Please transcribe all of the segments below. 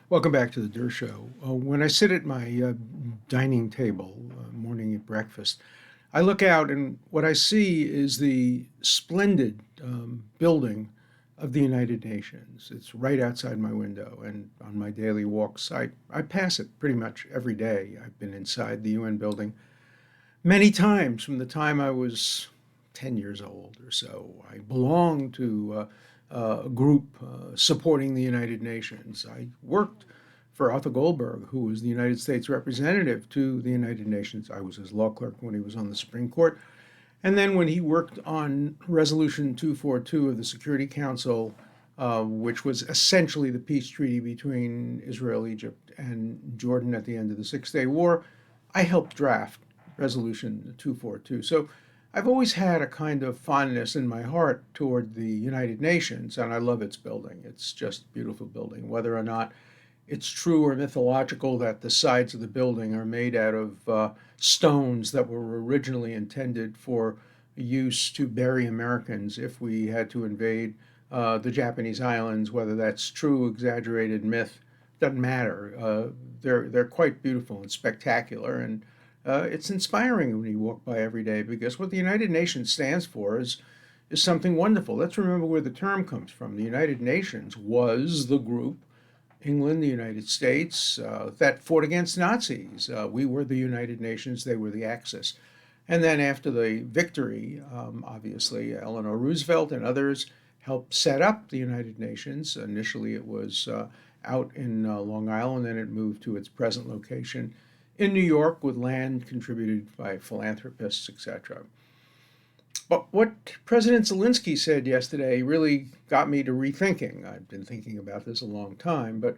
Welcome back to the Dershow. When I sit at my dining table, morning at breakfast, I look out and what I see is the splendid building of the United Nations. It's right outside my window, and on my daily walks, I pass it pretty much every day. I've been inside the UN building many times from the time I was 10 years old or so. I belong to a group supporting the United Nations. I worked for Arthur Goldberg, who was the United States representative to the United Nations. I was his law clerk when he was on the Supreme Court. And then when he worked on Resolution 242 of the Security Council, which was essentially the peace treaty between Israel, Egypt, and Jordan at the end of the Six Day War, I helped draft Resolution 242. So I've always had a kind of fondness in my heart toward the United Nations, and I love its building. It's just a beautiful building. Whether or not it's true or mythological that the sides of the building are made out of stones that were originally intended for use to bury Americans if we had to invade the Japanese islands, whether that's true, exaggerated myth, doesn't matter. They're quite beautiful and spectacular, and it's inspiring when you walk by every day because what the United Nations stands for is something wonderful. Let's remember where the term comes from. The United Nations was the group, England, the United States, that fought against Nazis. We were the United Nations, they were the Axis. And then after the victory, obviously, Eleanor Roosevelt and others helped set up the United Nations. Initially, it was out in Long Island, and it moved to its present location in New York with land contributed by philanthropists, etc. But what President Zelensky said yesterday really got me to rethinking. I've been thinking about this a long time, but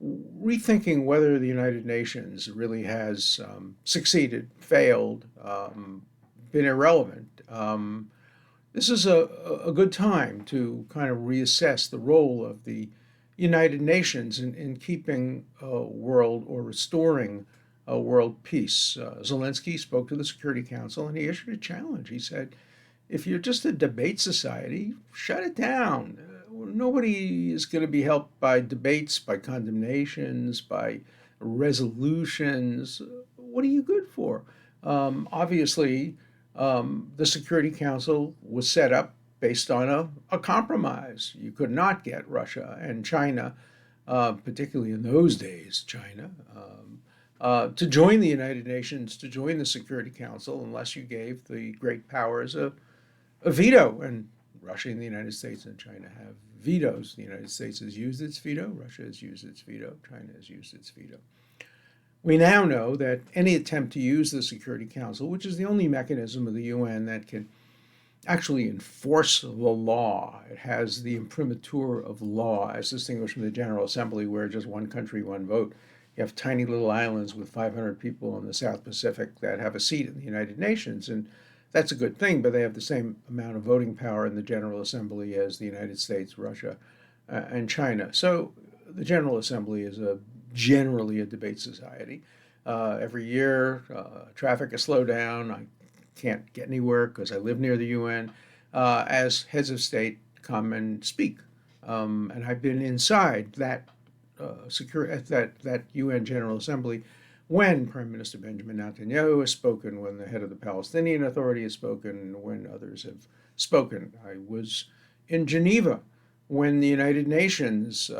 rethinking whether the United Nations really has succeeded, failed, been irrelevant. This is a good time to kind of reassess the role of the United Nations in keeping world or restoring world peace. Zelensky spoke to the Security Council and he issued a challenge. He said, if you're just a debate society, shut it down. Nobody is going to be helped by debates, by condemnations, by resolutions. What are you good for? Obviously, the Security Council was set up based on a compromise. You could not get Russia and China, particularly in those days, China, to join the United Nations, to join the Security Council, unless you gave the great powers a veto. And Russia and the United States and China have vetoes. The United States has used its veto, Russia has used its veto, China has used its veto. We now know that any attempt to use the Security Council, which is the only mechanism of the UN that can actually enforce the law, it has the imprimatur of law as distinguished from the General Assembly, where just one country, one vote. You have tiny little islands with 500 people in the South Pacific that have a seat in the United Nations, and that's a good thing, but they have the same amount of voting power in the General Assembly as the United States, Russia, and China. So the General Assembly is generally a debate society. Every year, traffic is slowed down. I can't get anywhere because I live near the UN. As heads of state come and speak, and I've been inside that that UN General Assembly when Prime Minister Benjamin Netanyahu has spoken, when the head of the Palestinian Authority has spoken, when others have spoken. I was in Geneva when the United Nations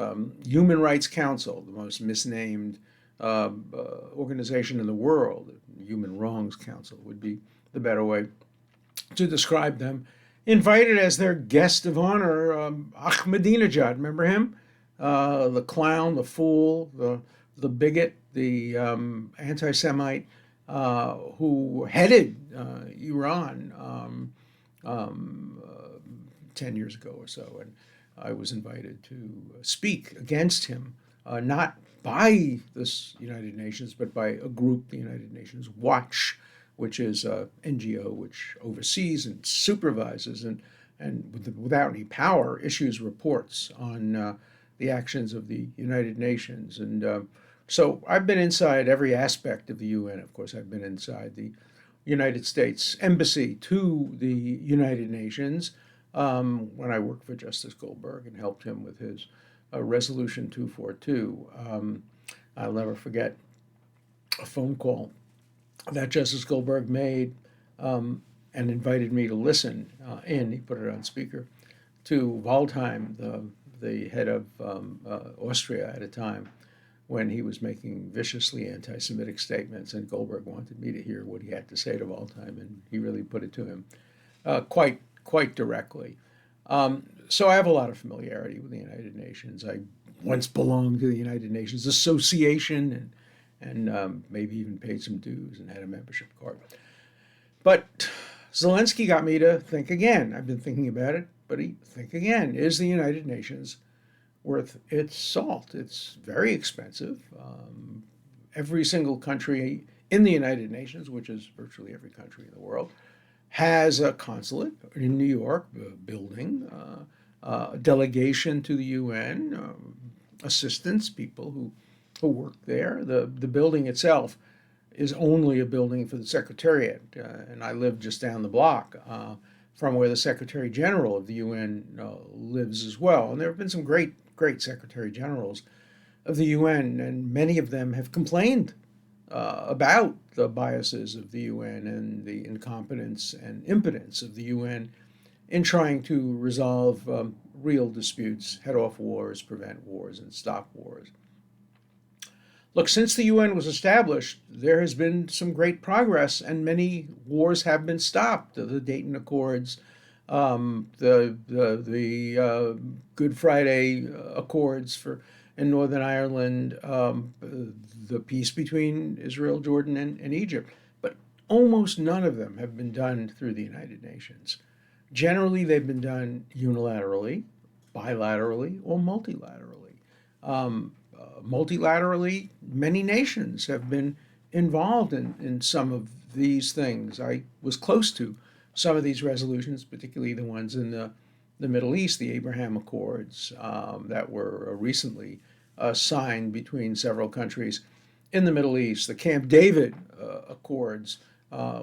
Human Rights Council, the most misnamed organization in the world, Human Wrongs Council would be the better way to describe them, invited as their guest of honor Ahmadinejad. Remember him? The clown, the fool, the bigot, the anti-Semite who headed Iran 10 years ago or so. And I was invited to speak against him, not by the United Nations, but by a group, the United Nations Watch, which is an NGO which oversees and supervises and without any power issues reports on the actions of the United Nations. And so I've been inside every aspect of the UN. Of course, I've been inside the United States Embassy to the United Nations when I worked for Justice Goldberg and helped him with his Resolution 242. I'll never forget a phone call that Justice Goldberg made and invited me to listen in. He put it on speaker to Waldheim, the head of Austria at a time, when he was making viciously anti-Semitic statements, and Goldberg wanted me to hear what he had to say to Waldheim, and he really put it to him quite directly. So I have a lot of familiarity with the United Nations. I once belonged to the United Nations Association, and maybe even paid some dues and had a membership card. But Zelenskyy got me to think again. I've been thinking about it, but think again. Is the United Nations worth its salt? It's very expensive. Every single country in the United Nations, which is virtually every country in the world, has a consulate in New York, a building, a delegation to the UN, assistants, people who work there. The building itself is only a building for the Secretariat, and I live just down the block from where the Secretary General of the UN lives as well. And there have been some great Secretary Generals of the UN, and many of them have complained about the biases of the UN and the incompetence and impotence of the UN in trying to resolve real disputes, head off wars, prevent wars, and stop wars. Look, since the UN was established, there has been some great progress, and many wars have been stopped. The Dayton Accords, the Good Friday Accords in Northern Ireland, the peace between Israel, Jordan, and Egypt. But almost none of them have been done through the United Nations. Generally, they've been done unilaterally, bilaterally, or multilaterally. Multilaterally, many nations have been involved in some of these things. I was close to some of these resolutions, particularly the ones in the Middle East, the Abraham Accords that were recently signed between several countries in the Middle East, the Camp David Accords,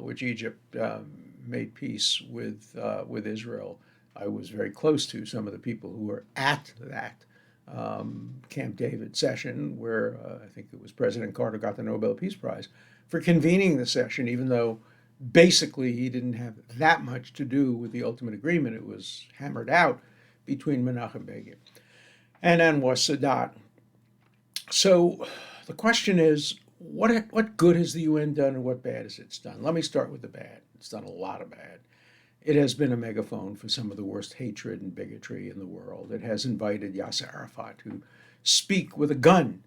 which Egypt made peace with Israel. I was very close to some of the people who were at that Camp David session, where I think it was President Carter got the Nobel Peace Prize for convening the session, even though basically he didn't have that much to do with the ultimate agreement. It was hammered out between Menachem Begin and Anwar Sadat. So the question is, what good has the UN done and what bad has it done? Let me start with the bad. It's done a lot of bad. It has been a megaphone for some of the worst hatred and bigotry in the world. It has invited Yasser Arafat to speak with a gun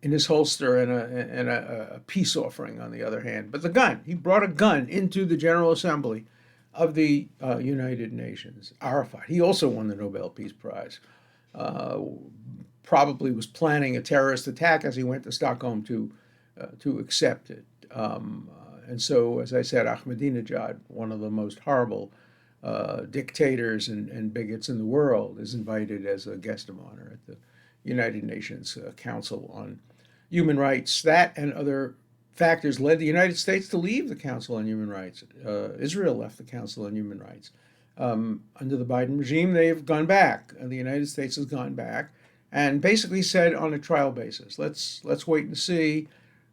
in his holster and a peace offering on the other hand. But the gun, he brought a gun into the General Assembly of the United Nations. Arafat, he also won the Nobel Peace Prize. Probably was planning a terrorist attack as he went to Stockholm to accept it. And so, as I said, Ahmadinejad, one of the most horrible dictators and bigots in the world, is invited as a guest of honor at the United Nations Council on Human Rights. That and other factors led the United States to leave the Council on Human Rights. Israel left the Council on Human Rights. Under the Biden regime, they've gone back. The United States has gone back and basically said on a trial basis, let's wait and see.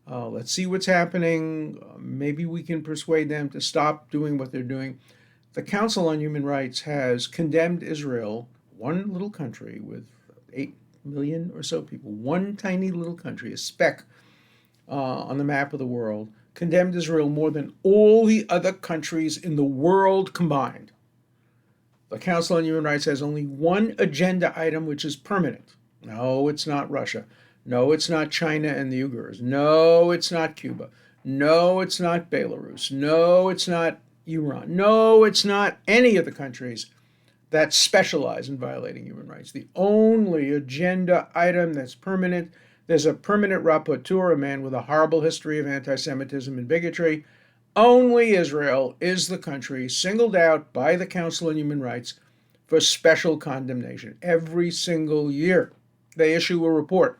Let's see what's happening. Maybe we can persuade them to stop doing what they're doing. The Council on Human Rights has condemned Israel, one little country with 8 million or so people, one tiny little country, a speck on the map of the world, condemned Israel more than all the other countries in the world combined. The Council on Human Rights has only one agenda item, which is permanent. No, it's not Russia. No, it's not China and the Uyghurs. No, it's not Cuba. No, it's not Belarus. No, it's not Iran. No, it's not any of the countries that specialize in violating human rights. The only agenda item that's permanent, there's a permanent rapporteur, a man with a horrible history of anti-Semitism and bigotry. Only Israel is the country singled out by the Council on Human Rights for special condemnation. Every single year, they issue a report.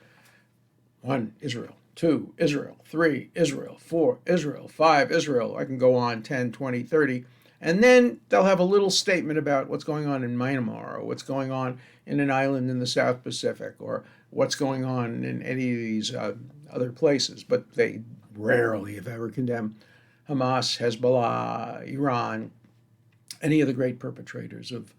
1, Israel. 2, Israel. 3, Israel. 4, Israel. 5, Israel. I can go on 10, 20, 30. And then they'll have a little statement about what's going on in Myanmar, or what's going on in an island in the South Pacific, or what's going on in any of these other places. But they rarely, if ever, condemn Hamas, Hezbollah, Iran, any of the great perpetrators of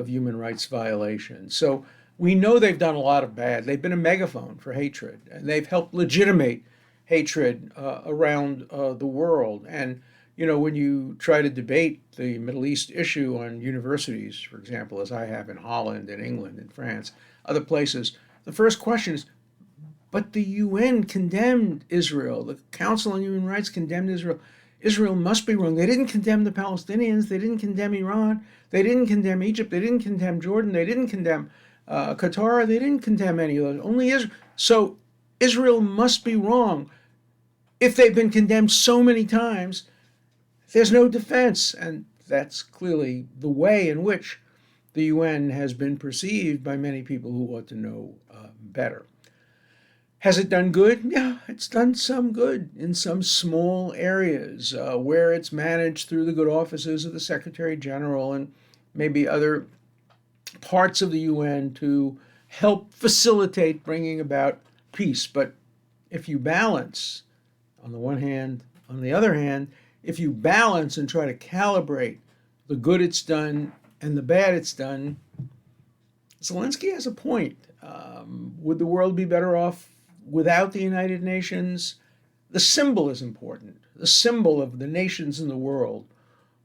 human rights violations. So we know they've done a lot of bad. They've been a megaphone for hatred, and they've helped legitimate hatred around the world. And when you try to debate the Middle East issue on universities, for example, as I have in Holland and England and France, other places, the first question is, but the UN condemned Israel. The Council on Human Rights condemned Israel. Israel must be wrong. They didn't condemn the Palestinians. They didn't condemn Iran. They didn't condemn Egypt. They didn't condemn Jordan. They didn't condemn Qatar. They didn't condemn any of those. Only Israel. So Israel must be wrong. If they've been condemned so many times, there's no defense. And that's clearly the way in which the UN has been perceived by many people who ought to know better. Has it done good? Yeah, it's done some good in some small areas where it's managed through the good offices of the Secretary General and maybe other parts of the UN to help facilitate bringing about peace. But if you balance, on the one hand, on the other hand, if you balance and try to calibrate the good it's done and the bad it's done, Zelenskyy has a point. Would the world be better off without the United Nations? The symbol is important. The symbol of the nations in the world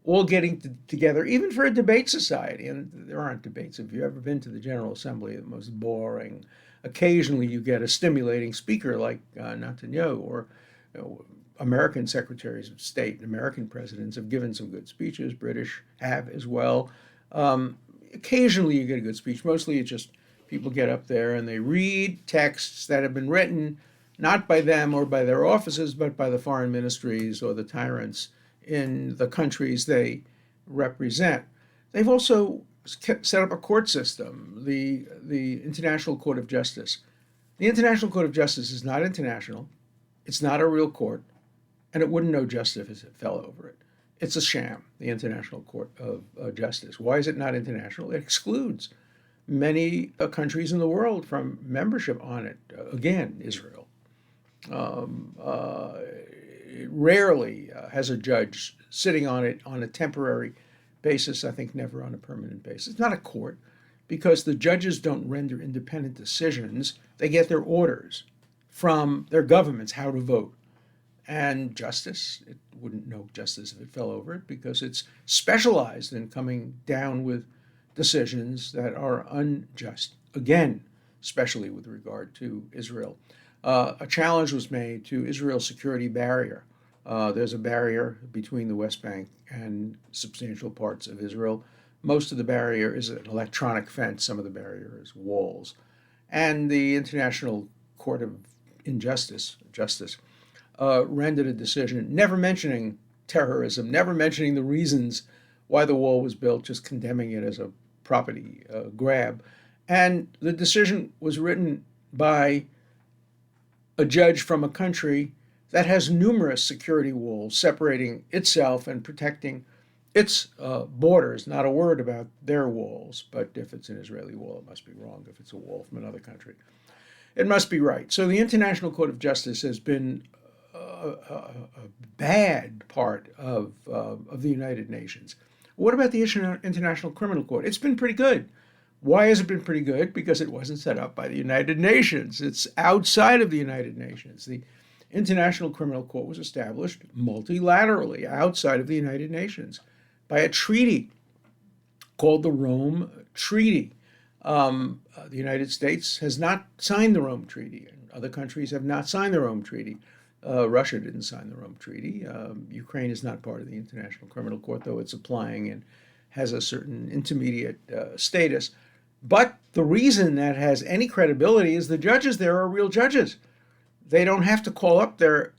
all getting together, even for a debate society. And there aren't debates. If you've ever been to the General Assembly, the most boring. Occasionally you get a stimulating speaker like Netanyahu, or American secretaries of state and American presidents have given some good speeches. British have as well. Occasionally you get a good speech. Mostly it's just people get up there and they read texts that have been written not by them or by their offices, but by the foreign ministries or the tyrants in the countries they represent. They've also set up a court system, the International Court of Justice. The International Court of Justice is not international. It's not a real court, and it wouldn't know justice if it fell over it. It's a sham, the International Court of Justice. Why is it not international? It excludes many countries in the world from membership on it. Again, Israel. It rarely has a judge sitting on it on a temporary basis, I think never on a permanent basis. It's not a court, because the judges don't render independent decisions. They get their orders from their governments how to vote. And justice, it wouldn't know justice if it fell over it, because it's specialized in coming down with decisions that are unjust, again, especially with regard to Israel. A challenge was made to Israel's security barrier. There's a barrier between the West Bank and substantial parts of Israel. Most of the barrier is an electronic fence. Some of the barrier is walls. And the International Court of Justice rendered a decision never mentioning terrorism, never mentioning the reasons why the wall was built, just condemning it as a property grab. And the decision was written by a judge from a country that has numerous security walls separating itself and protecting its borders. Not a word about their walls, but if it's an Israeli wall, it must be wrong. If it's a wall from another country, it must be right. So the International Court of Justice has been a bad part of the United Nations. What about the International Criminal Court? It's been pretty good. Why has it been pretty good? Because it wasn't set up by the United Nations. It's outside of the United Nations. The International Criminal Court was established multilaterally outside of the United Nations by a treaty called the Rome Treaty. The United States has not signed the Rome Treaty, and other countries have not signed the Rome Treaty. Russia didn't sign the Rome Treaty. Ukraine is not part of the International Criminal Court, though it's applying and has a certain intermediate status. But the reason that has any credibility is the judges there are real judges. They don't have to call up their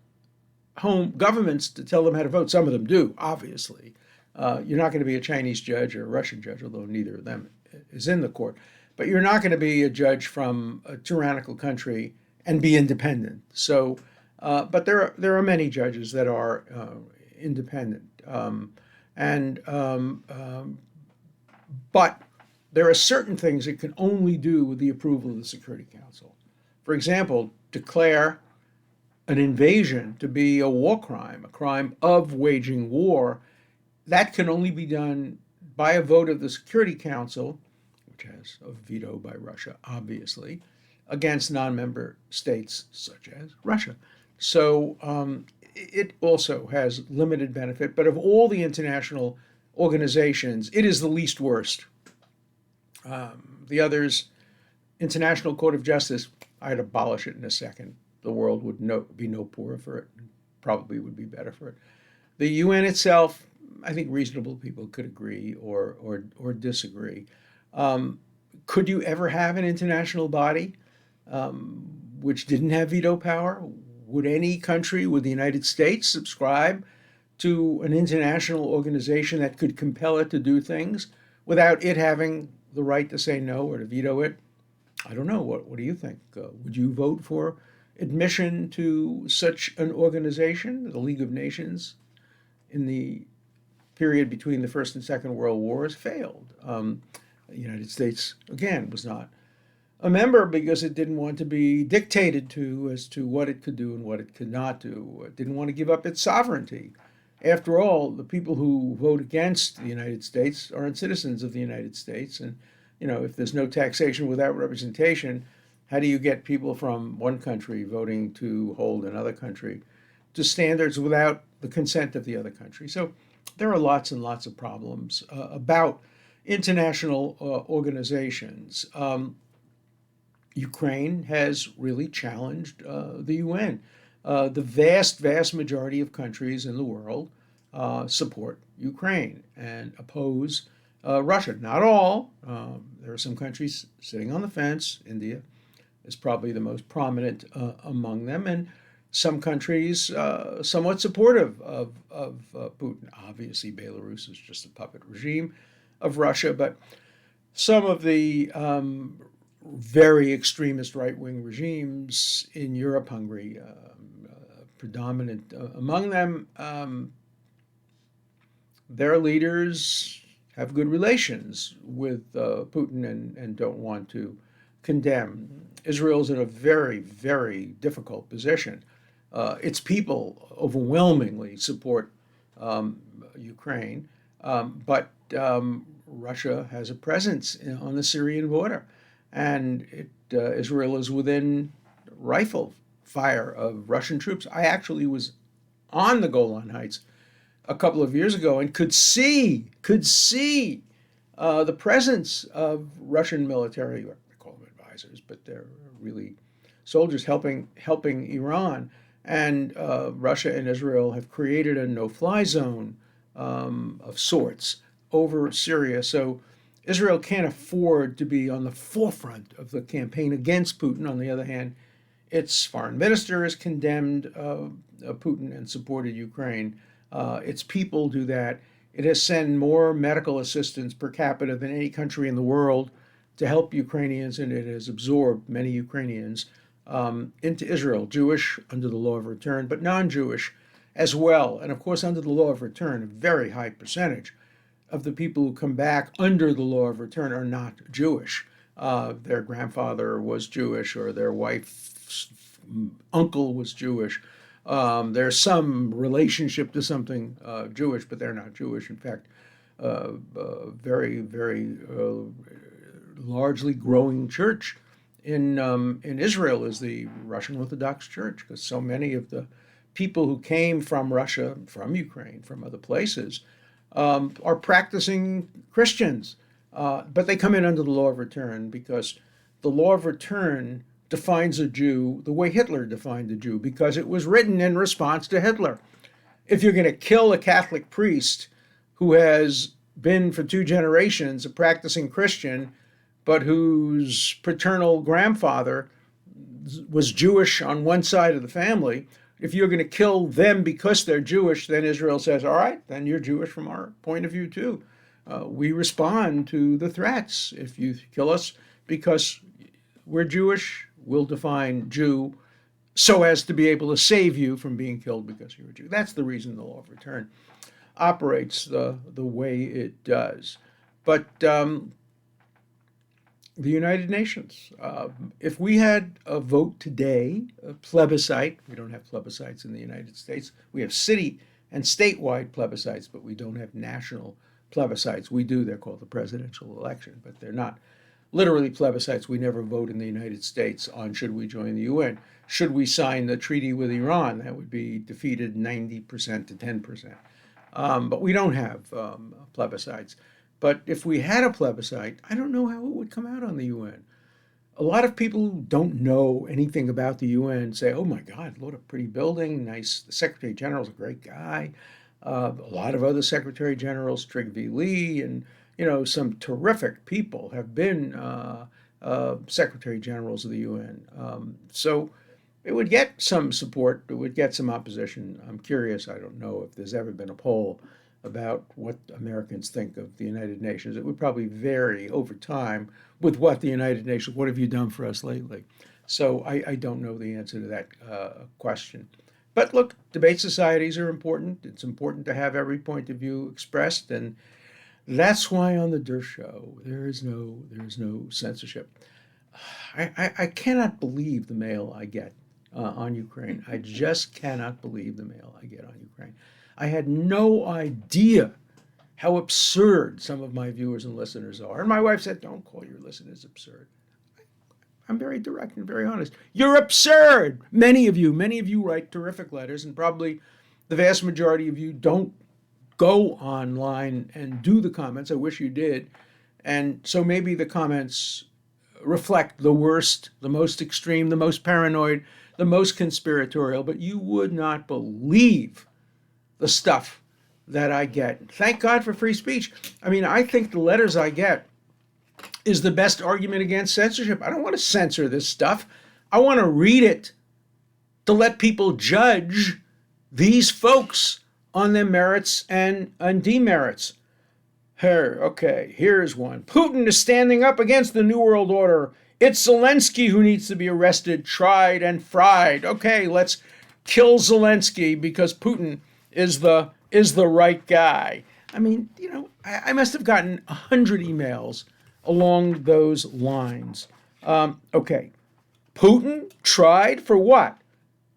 home governments to tell them how to vote. Some of them do, obviously. You're not going to be a Chinese judge or a Russian judge, although neither of them is in the court. But you're not going to be a judge from a tyrannical country and be independent. So, but there are many judges that are independent. And but there are certain things it can only do with the approval of the Security Council. For example, declare an invasion to be a war crime, a crime of waging war. That can only be done by a vote of the Security Council, which has a veto by Russia, obviously, against non-member states such as Russia. So it also has limited benefit, but of all the international organizations, it is the least worst. The others, International Court of Justice, I'd abolish it in a second. The world would be no poorer for it, probably would be better for it. The UN itself, I think reasonable people could agree or disagree. Could you ever have an international body which didn't have veto power? Would any country, would the United States subscribe to an international organization that could compel it to do things without it having the right to say no or to veto it? I don't know. What do you think? Would you vote for admission to such an organization, the League of Nations, in the period between the First and Second World Wars? Failed. The United States, again, was not a member because it didn't want to be dictated to as to what it could do and what it could not do. It didn't want to give up its sovereignty. After all, the people who vote against the United States aren't citizens of the United States. And, if there's no taxation without representation, how do you get people from one country voting to hold another country to standards without the consent of the other country? So there are lots and lots of problems about international organizations. Ukraine has really challenged the UN. The vast, vast majority of countries in the world support Ukraine and oppose Russia. Not all. There are some countries sitting on the fence. India is probably the most prominent among them, and some countries somewhat supportive of Putin. Obviously, Belarus is just a puppet regime of Russia, but some of the very extremist right-wing regimes in Europe, Hungary, predominant among them, their leaders have good relations with Putin and don't want to condemn. Israel's in a very, very difficult position. Its people overwhelmingly support Ukraine, but Russia has a presence on the Syrian border, and Israel is within rifle fire of Russian troops. I actually was on the Golan Heights a couple of years ago and could see the presence of Russian military, or they call them advisors, but they're really soldiers helping Iran. And Russia and Israel have created a no-fly zone of sorts over Syria. So Israel can't afford to be on the forefront of the campaign against Putin. On the other hand, its foreign minister has condemned Putin and supported Ukraine. Its people do that. It has sent more medical assistance per capita than any country in the world to help Ukrainians, and it has absorbed many Ukrainians into Israel, Jewish under the law of return, but non-Jewish as well. And of course, under the law of return, a very high percentage of the people who come back under the law of return are not Jewish. Their grandfather was Jewish, or their wife's uncle was Jewish. There's some relationship to something Jewish, but they're not Jewish. In fact, very, very largely growing church in Israel is the Russian Orthodox Church, because so many of the people who came from Russia, from Ukraine, from other places, are practicing Christians. But they come in under the law of return because the law of return defines a Jew the way Hitler defined a Jew, because it was written in response to Hitler. If you're going to kill a Catholic priest who has been for 2 generations a practicing Christian, but whose paternal grandfather was Jewish on one side of the family, if you're going to kill them because they're Jewish, then Israel says, all right, then you're Jewish from our point of view too. We respond to the threats. If you kill us because we're Jewish, we'll define Jew so as to be able to save you from being killed because you're a Jew. That's the reason the law of return. operates the way it does. But the United Nations, if we had a vote today, a plebiscite, we don't have plebiscites in the United States. We have city and statewide plebiscites, but we don't have national plebiscites. We do, they're called the presidential election, but they're not literally plebiscites. We never vote in the United States on should we join the UN. Should we sign the treaty with Iran? That would be defeated 90% to 10%. But we don't have plebiscites. But if we had a plebiscite, I don't know how it would come out on the UN. A lot of people who don't know anything about the UN say, oh my God, what a pretty building, nice. The Secretary General's a great guy. A lot of other Secretary Generals, Trygve V. Lee, and some terrific people have been Secretary Generals of the UN. So it would get some support, it would get some opposition. I'm curious, I don't know if there's ever been a poll about what Americans think of the United Nations. It would probably vary over time with what the United Nations, what have you done for us lately? So I don't know the answer to that question. But look, debate societies are important. It's important to have every point of view expressed, and that's why on the Dershow there is no censorship. I cannot believe the mail I get on Ukraine. I just cannot believe the mail I get on Ukraine. I had no idea how absurd some of my viewers and listeners are. And my wife said, don't call your listeners absurd. I'm very direct and very honest. You're absurd. Many of you write terrific letters, and probably the vast majority of you don't go online and do the comments. I wish you did. And so maybe the comments reflect the worst, the most extreme, the most paranoid, the most conspiratorial, but you would not believe the stuff that I get. Thank God for free speech. I mean, I think the letters I get is the best argument against censorship. I don't want to censor this stuff. I want to read it to let people judge these folks on their merits and demerits. Here's one. Putin is standing up against the New World Order. It's Zelenskyy who needs to be arrested, tried, and fried. Okay, let's kill Zelenskyy because Putin is the right guy. I mean, I must have gotten 100 emails along those lines. Okay, Putin tried for what?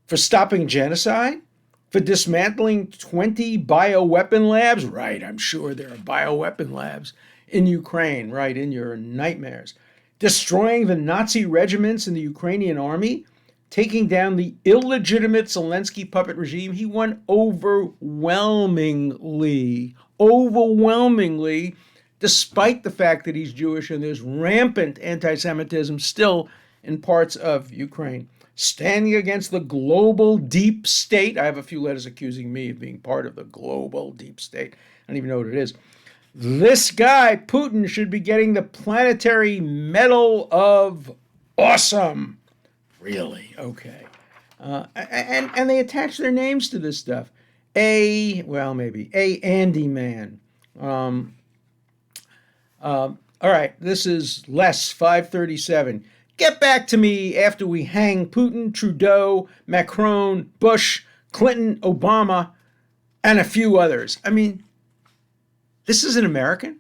For stopping genocide? For dismantling 20 bioweapon labs? Right, I'm sure there are bioweapon labs in Ukraine, right, in your nightmares. Destroying the Nazi regiments in the Ukrainian army? Taking down the illegitimate Zelenskyy puppet regime? He won overwhelmingly, despite the fact that he's Jewish and there's rampant anti-Semitism still in parts of Ukraine. Standing against the global deep state. I have a few letters accusing me of being part of the global deep state. I don't even know what it is. This guy, Putin, should be getting the Planetary Medal of Awesome. Really? Okay. And they attach their names to this stuff. Andy Man. All right, this is Les 537. Get back to me after we hang Putin, Trudeau, Macron, Bush, Clinton, Obama, and a few others. I mean, this is an American.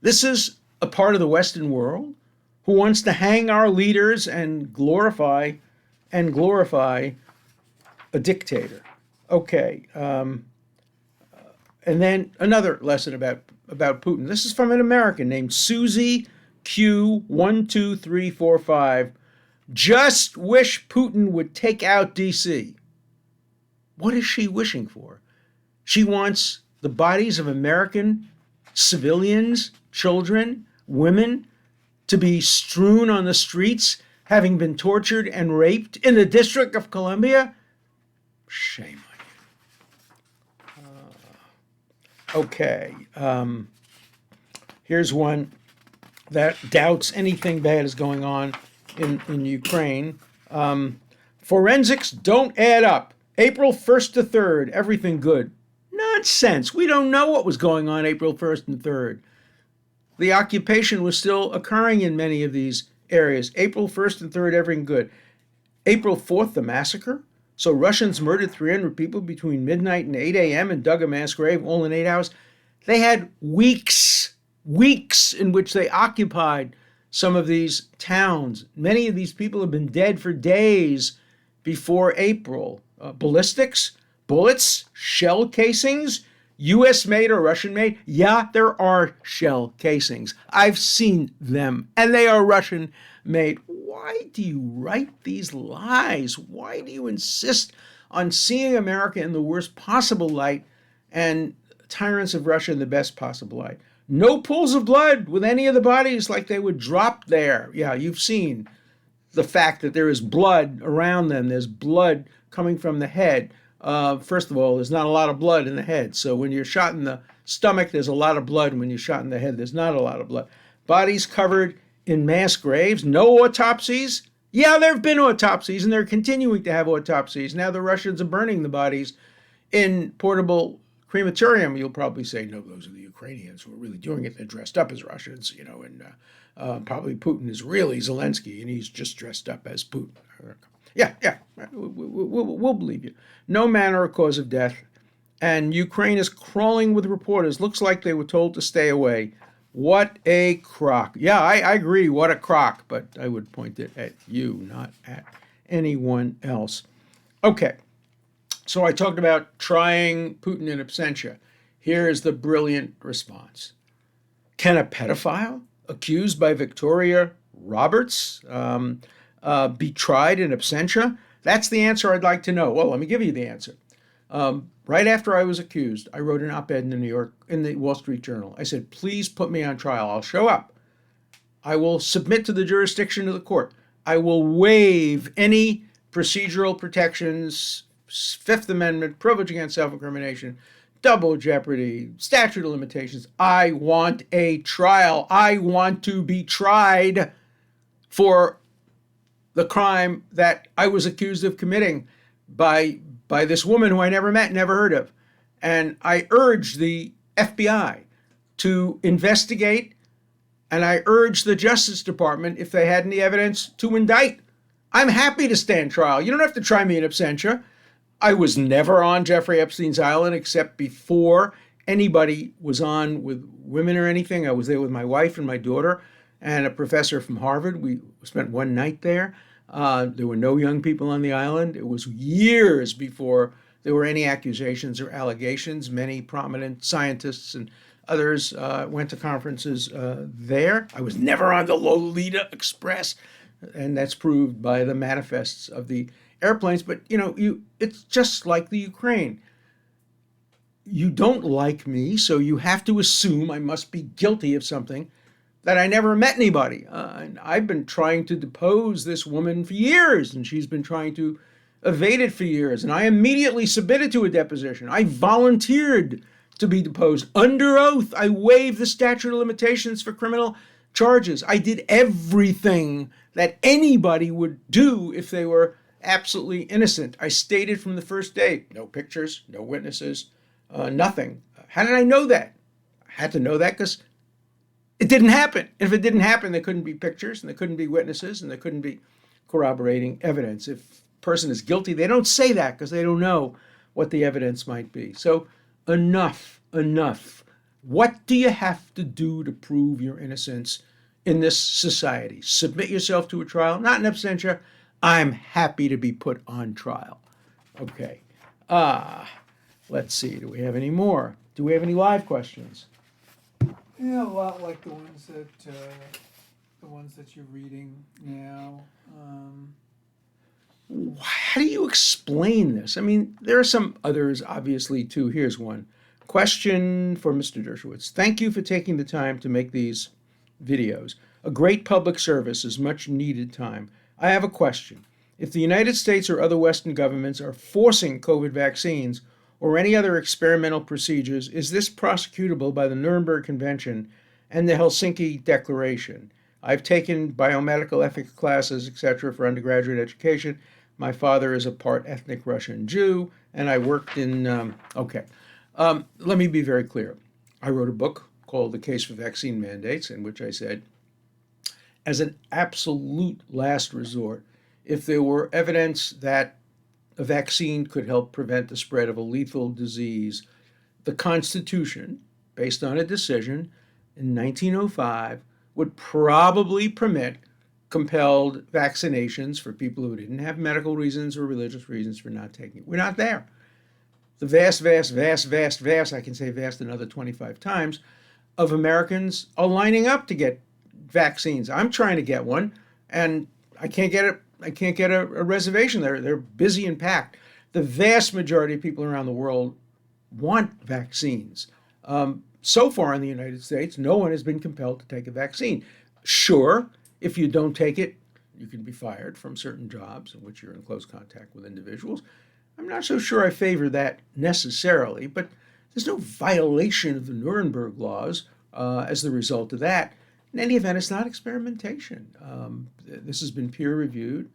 This is a part of the Western world who wants to hang our leaders and glorify a dictator. Okay. And then another lesson about Putin. This is from an American named Susie Q12345. Just wish Putin would take out D.C. What is she wishing for? She wants the bodies of American civilians, children, women to be strewn on the streets, having been tortured and raped in the District of Columbia? Shame on you. Okay. Here's one that doubts anything bad is going on in Ukraine. Forensics don't add up. April 1st to 3rd, everything good. Nonsense. We don't know what was going on April 1st and 3rd. The occupation was still occurring in many of these areas. April 1st and 3rd, everything good. April 4th, the massacre? So Russians murdered 300 people between midnight and 8 a.m. and dug a mass grave all in 8 hours. They had weeks in which they occupied some of these towns. Many of these people have been dead for days before April. Ballistics, bullets, shell casings, US made or Russian made? Yeah, there are shell casings. I've seen them, and they are Russian made. Why do you write these lies? Why do you insist on seeing America in the worst possible light and tyrants of Russia in the best possible light? No pools of blood with any of the bodies, like they would drop there. Yeah, you've seen the fact that there is blood around them. There's blood coming from the head. First of all, there's not a lot of blood in the head. So when you're shot in the stomach, there's a lot of blood. When you're shot in the head, there's not a lot of blood. Bodies covered in mass graves, no autopsies. Yeah, there have been autopsies, and they're continuing to have autopsies. Now the Russians are burning the bodies in portable crematorium. You'll probably say, no, those are the Ukrainians who are really doing it. They're dressed up as Russians, and probably Putin is really Zelenskyy, and he's just dressed up as Putin. Yeah, we'll believe you. No manner or cause of death. And Ukraine is crawling with reporters. Looks like they were told to stay away. What a crock. Yeah, I agree, what a crock, but I would point it at you, not at anyone else. Okay, so I talked about trying Putin in absentia. Here is the brilliant response. Can a pedophile accused by Victoria Roberts be tried in absentia? That's the answer I'd like to know. Well, let me give you the answer. Right after I was accused, I wrote an op-ed in the Wall Street Journal. I said, please put me on trial. I'll show up. I will submit to the jurisdiction of the court. I will waive any procedural protections, Fifth Amendment, privilege against self-incrimination, double jeopardy, statute of limitations. I want a trial. I want to be tried for the crime that I was accused of committing by this woman who I never met, never heard of. And I urge the FBI to investigate, and I urge the Justice Department, if they had any evidence, to indict. I'm happy to stand trial. You don't have to try me in absentia. I was never on Jeffrey Epstein's island except before anybody was on with women or anything. I was there with my wife and my daughter and a professor from Harvard. We spent one night there. There were no young people on the island. It was years before there were any accusations or allegations. Many prominent scientists and others went to conferences there. I was never on the Lolita Express, and that's proved by the manifests of the airplanes. But, it's just like the Ukraine. You don't like me, so you have to assume I must be guilty of something that I never met anybody. And I've been trying to depose this woman for years, and she's been trying to evade it for years. And I immediately submitted to a deposition. I volunteered to be deposed. Under oath, I waived the statute of limitations for criminal charges. I did everything that anybody would do if they were absolutely innocent. I stated from the first day, no pictures, no witnesses, nothing. How did I know that? I had to know that because it didn't happen. If it didn't happen, there couldn't be pictures, and there couldn't be witnesses, and there couldn't be corroborating evidence. If a person is guilty, they don't say that because they don't know what the evidence might be. So enough. What do you have to do to prove your innocence in this society? Submit yourself to a trial, not in absentia. I'm happy to be put on trial. Okay. Let's see. Do we have any more? Do we have any live questions? Yeah, a lot like the ones that you're reading now. How do you explain this? I mean, there are some others, obviously, too. Here's one. Question for Mr. Dershowitz. Thank you for taking the time to make these videos. A great public service is much needed time. I have a question. If the United States or other Western governments are forcing COVID vaccines or any other experimental procedures, is this prosecutable by the Nuremberg Convention and the Helsinki Declaration? I've taken biomedical ethics classes, etc., for undergraduate education. My father is a part ethnic Russian Jew, and I worked in... let me be very clear. I wrote a book called The Case for Vaccine Mandates, in which I said, as an absolute last resort, if there were evidence that a vaccine could help prevent the spread of a lethal disease, the Constitution, based on a decision in 1905, would probably permit compelled vaccinations for people who didn't have medical reasons or religious reasons for not taking it. We're not there. The vast, I can say vast another 25 times, of Americans are lining up to get vaccines. I'm trying to get one, and I can't get it. I can't get a reservation. They're busy and packed. The vast majority of people around the world want vaccines. So far in the United States, no one has been compelled to take a vaccine. Sure, if you don't take it, you can be fired from certain jobs in which you're in close contact with individuals. I'm not so sure I favor that necessarily, but there's no violation of the Nuremberg laws as the result of that. In any event, it's not experimentation. This has been peer reviewed.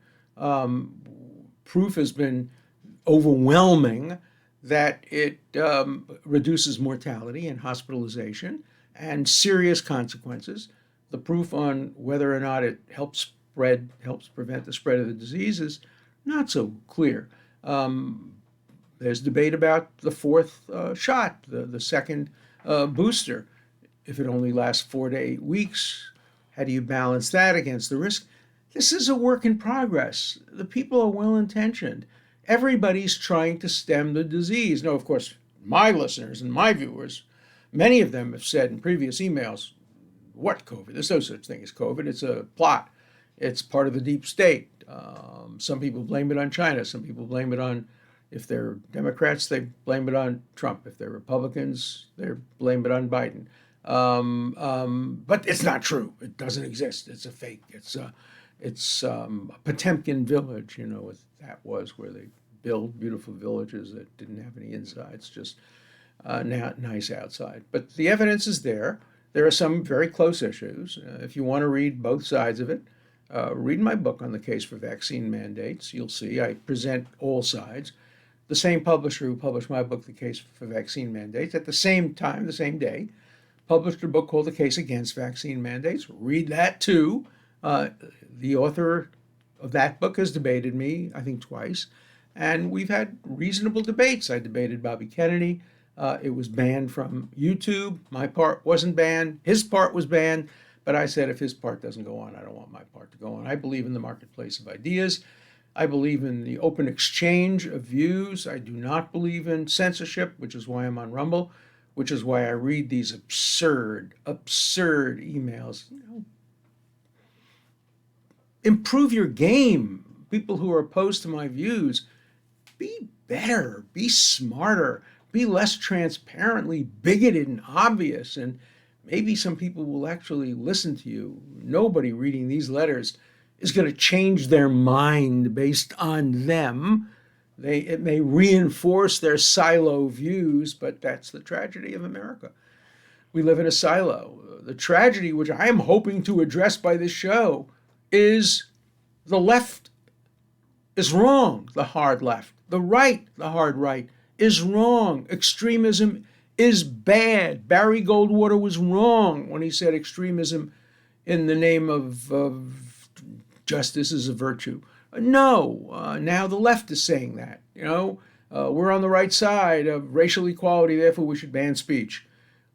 Proof has been overwhelming that it reduces mortality and hospitalization and serious consequences. The proof on whether or not it helps prevent the spread of the disease is not so clear. There's debate about the fourth shot, the second booster. If it only lasts 4 to 8 weeks, how do you balance that against the risk? This is a work in progress. The people are well intentioned. Everybody's trying to stem the disease. No, of course, my listeners and my viewers, many of them have said in previous emails, what COVID? There's no such thing as COVID. It's a plot. It's part of the deep state. Some people blame it on China. Some people blame it on, if they're Democrats, they blame it on Trump. If they're Republicans, they blame it on Biden. But it's not true. It doesn't exist. It's a fake. It's Potemkin village, you know, that was where they build beautiful villages that didn't have any insides, just nice outside. But the evidence is there. There are some very close issues. If you want to read both sides of it, read my book on the case for vaccine mandates. You'll see I present all sides. The same publisher who published my book, The Case for Vaccine Mandates, at the same time, the same day, published a book called The Case Against Vaccine Mandates. Read that too. The author of that book has debated me, I think, twice, and we've had reasonable debates. I debated Bobby Kennedy. It was banned from YouTube. My part wasn't banned. His part was banned. But I said, if his part doesn't go on, I don't want my part to go on. I believe in the marketplace of ideas. I believe in the open exchange of views. I do not believe in censorship, which is why I'm on Rumble, which is why I read these absurd emails. You know, improve your game. People who are opposed to my views, be better, be smarter, be less transparently bigoted and obvious, and maybe some people will actually listen to you. Nobody reading these letters is going to change their mind based on them. It may reinforce their silo views, but that's the tragedy of America. We live in a silo. The tragedy, which I am hoping to address by this show, is the left is wrong, the hard left. The right, the hard right, is wrong. Extremism is bad. Barry Goldwater was wrong when he said extremism in the name of justice is a virtue. No, now the left is saying that. You know, we're on the right side of racial equality, therefore we should ban speech.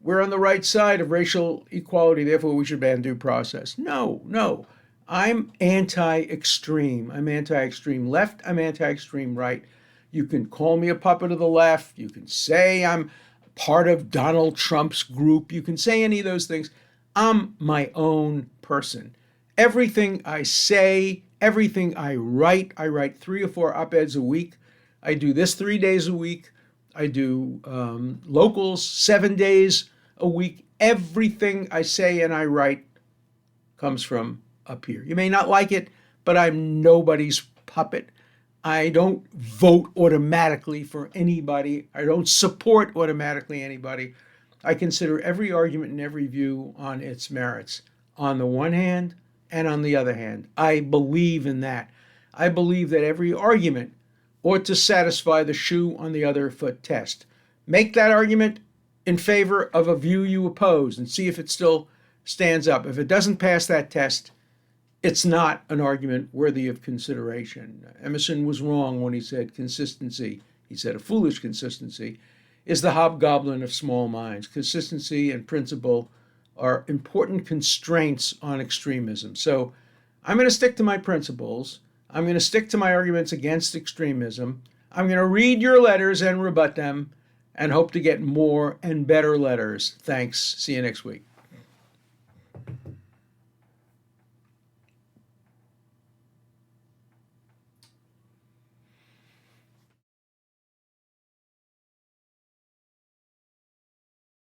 We're on the right side of racial equality, therefore we should ban due process. No. I'm anti-extreme. I'm anti-extreme left. I'm anti-extreme right. You can call me a puppet of the left. You can say I'm part of Donald Trump's group. You can say any of those things. I'm my own person. Everything I say, everything I write 3 or 4 op-eds a week. I do this 3 days a week. I do locals 7 days a week. Everything I say and I write comes from up here. You may not like it, but I'm nobody's puppet. I don't vote automatically for anybody. I don't support automatically anybody. I consider every argument and every view on its merits, on the one hand and on the other hand. I believe in that. I believe that every argument ought to satisfy the shoe on the other foot test. Make that argument in favor of a view you oppose and see if it still stands up. If it doesn't pass that test, it's not an argument worthy of consideration. Emerson was wrong when he said consistency, he said a foolish consistency, is the hobgoblin of small minds. Consistency and principle are important constraints on extremism. So I'm going to stick to my principles. I'm going to stick to my arguments against extremism. I'm going to read your letters and rebut them and hope to get more and better letters. Thanks. See you next week.